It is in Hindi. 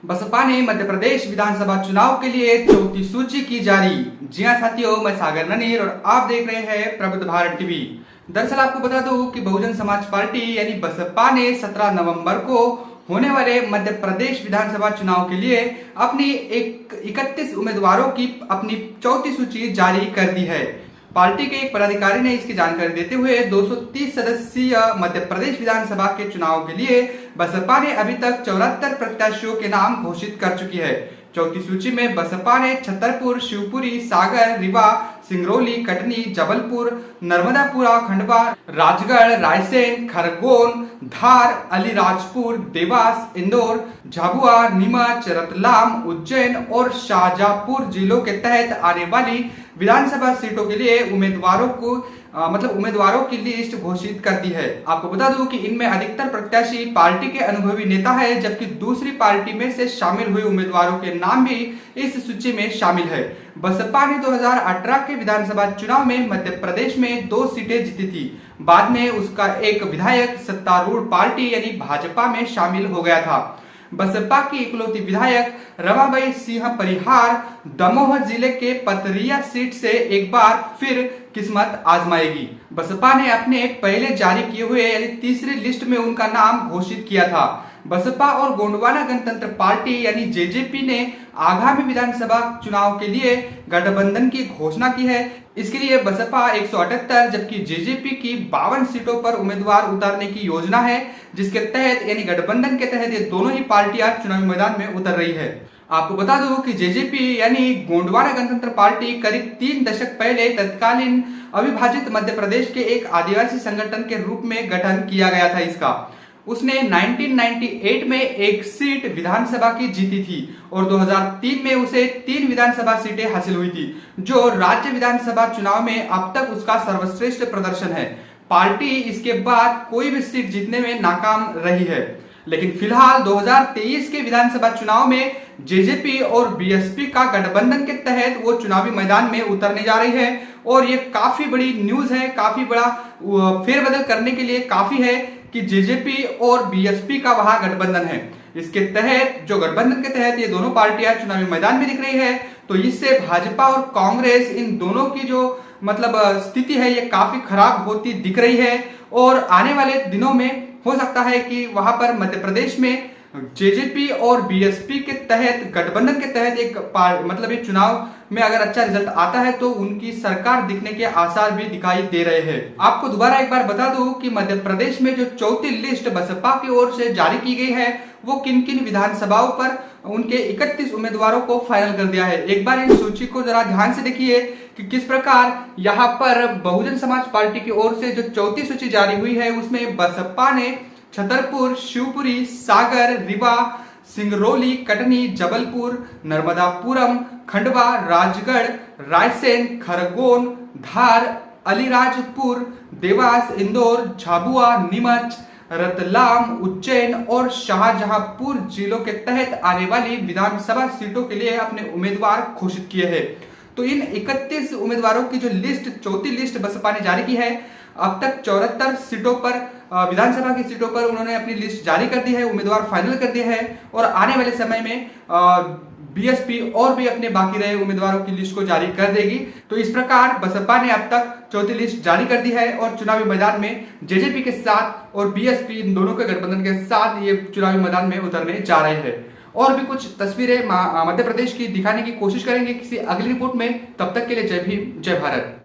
बसपा ने मध्य प्रदेश विधानसभा चुनाव के लिए चौथी सूची की जारी। जी हां साथियों, मैं सागर ननीर और आप देख रहे हैं प्रबुद्ध भारत टीवी। दरअसल आपको बता दूं कि बहुजन समाज पार्टी यानी बसपा ने 17 नवंबर को होने वाले मध्य प्रदेश विधानसभा चुनाव के लिए अपनी 31 उम्मीदवारों की अपनी चौथी सूची जारी कर दी है। पार्टी के एक पदाधिकारी ने इसकी जानकारी देते हुए 230 सदस्यीय मध्य प्रदेश विधानसभा के चुनाव के लिए बसपा ने अभी तक 74 प्रत्याशियों के नाम घोषित कर चुकी है। चौथी सूची में बसपा ने छतरपुर, शिवपुरी, सागर, रीवा, सिंगरौली, कटनी, जबलपुर, नर्मदापुरा, खंडवा, राजगढ़, रायसेन, खरगोन, धार, अलीराजपुर, देवास, इंदौर, झाबुआ, नीमच, रतलाम, उज्जैन और शाहजहांपुर जिलों के तहत आने वाली विधानसभा सीटों के लिए उम्मीदवारों की लिस्ट घोषित कर दी है। आपको बता दूं कि इनमें अधिकतर प्रत्याशी पार्टी के अनुभवी नेता है, जबकि दूसरी पार्टी में से शामिल हुए उम्मीदवारों के नाम भी इस सूची में शामिल है। बसपा ने 2018 के विधानसभा चुनाव में मध्य प्रदेश में 2 सीटें जीती थी। बाद में उसका एक विधायक सत्तारूढ़ पार्टी यानी भाजपा में शामिल हो गया था। बसपा की इकलौती विधायक रमाबाई सिंह परिहार दमोह जिले के पतरिया सीट से एक बार फिर किस्मत आजमाएगी। बसपा ने अपने पहले जारी किए हुए यानी तीसरी लिस्ट में उनका नाम घोषित किया था। बसपा और गोंडवाना गणतंत्र पार्टी यानी जेजेपी ने आगामी विधानसभा चुनाव के लिए गठबंधन की घोषणा की है। इसके लिए बसपा 178 जबकि जेजेपी की 52 सीटों पर उम्मीदवार उतारने की योजना है, जिसके तहत यानी गठबंधन के तहत ये दोनों ही पार्टियां चुनावी मैदान में उतर रही है। आपको बता दूं कि जेजेपी यानी गोंडवाना गणतंत्र पार्टी करीब 3 दशक पहले तत्कालीन अविभाजित मध्य प्रदेश के एक आदिवासी संगठन के रूप में गठन किया गया था। इसका उसने 1998 में एक सीट विधानसभा की जीती थी और 2003 में उसे 3 विधानसभा सीटें हासिल हुई थी, जो राज्य विधानसभा चुनाव में अब तक उसका सर्वश्रेष्ठ प्रदर्शन है। पार्टी इसके बाद कोई भी सीट जीतने में नाकाम रही है, लेकिन फिलहाल 2023 के विधानसभा चुनाव में जेजेपी और बीएसपी का गठबंधन के तहत वो चुनावी मैदान में उतरने जा रही है और ये काफी बड़ी न्यूज है, काफी बड़ा फेरबदल करने के लिए काफी है कि जेजेपी और बीएसपी का वहां गठबंधन है। इसके तहत जो गठबंधन के तहत ये दोनों पार्टियां चुनावी मैदान में दिख रही है, तो इससे भाजपा और कांग्रेस इन दोनों की जो स्थिति है ये काफी खराब होती दिख रही है और आने वाले दिनों में हो सकता है कि वहां पर मध्य प्रदेश में जेजेपी और बीएसपी के तहत गठबंधन के तहत एक चुनाव में अगर अच्छा रिजल्ट आता है तो उनकी सरकार दिखने के आसार भी दिखाई दे रहे हैं। आपको दोबारा एक बार बता दूं कि मध्य प्रदेश में जो चौथी लिस्ट बसपा की ओर से जारी की गई है वो किन किन विधानसभाओं पर उनके 31 उम्मीदवारों को फाइनल कर दिया है। एक बार इन सूची को जरा ध्यान से देखिए कि किस प्रकार यहाँ पर बहुजन समाज पार्टी की ओर से जो चौथी सूची जारी हुई है उसमें बसपा ने छतरपुर, शिवपुरी, सागर, रीवा, सिंगरौली, कटनी, जबलपुर, नर्मदापुरम, खंडवा, राजगढ़, रायसेन, खरगोन, धार, अलीराजपुर, देवास, इंदौर, झाबुआ, नीमच, रतलाम, उज्जैन और शाहजहांपुर जिलों के तहत आने वाली विधानसभा सीटों के लिए अपने उम्मीदवार घोषित किए हैं। तो इन 31 उम्मीदवारों की जो लिस्ट चौथी लिस्ट बसपा ने जारी की है, अब तक 74 सीटों पर विधानसभा की सीटों पर उन्होंने अपनी लिस्ट जारी कर दी है, उम्मीदवार फाइनल कर दिए हैं और आने वाले समय में बीएसपी और भी अपने बाकी रहे उम्मीदवारों की लिस्ट को जारी कर देगी। तो इस प्रकार बसपा ने अब तक चौथी लिस्ट जारी कर दी है और चुनावी मैदान में जेजेपी के साथ और बीएसपी इन दोनों के गठबंधन के साथ ये चुनावी मैदान में उतरने जा रहे हैं। और भी कुछ तस्वीरें मध्य प्रदेश की दिखाने की कोशिश करेंगे किसी अगली रिपोर्ट में। तब तक के लिए जय भीम, जय भारत।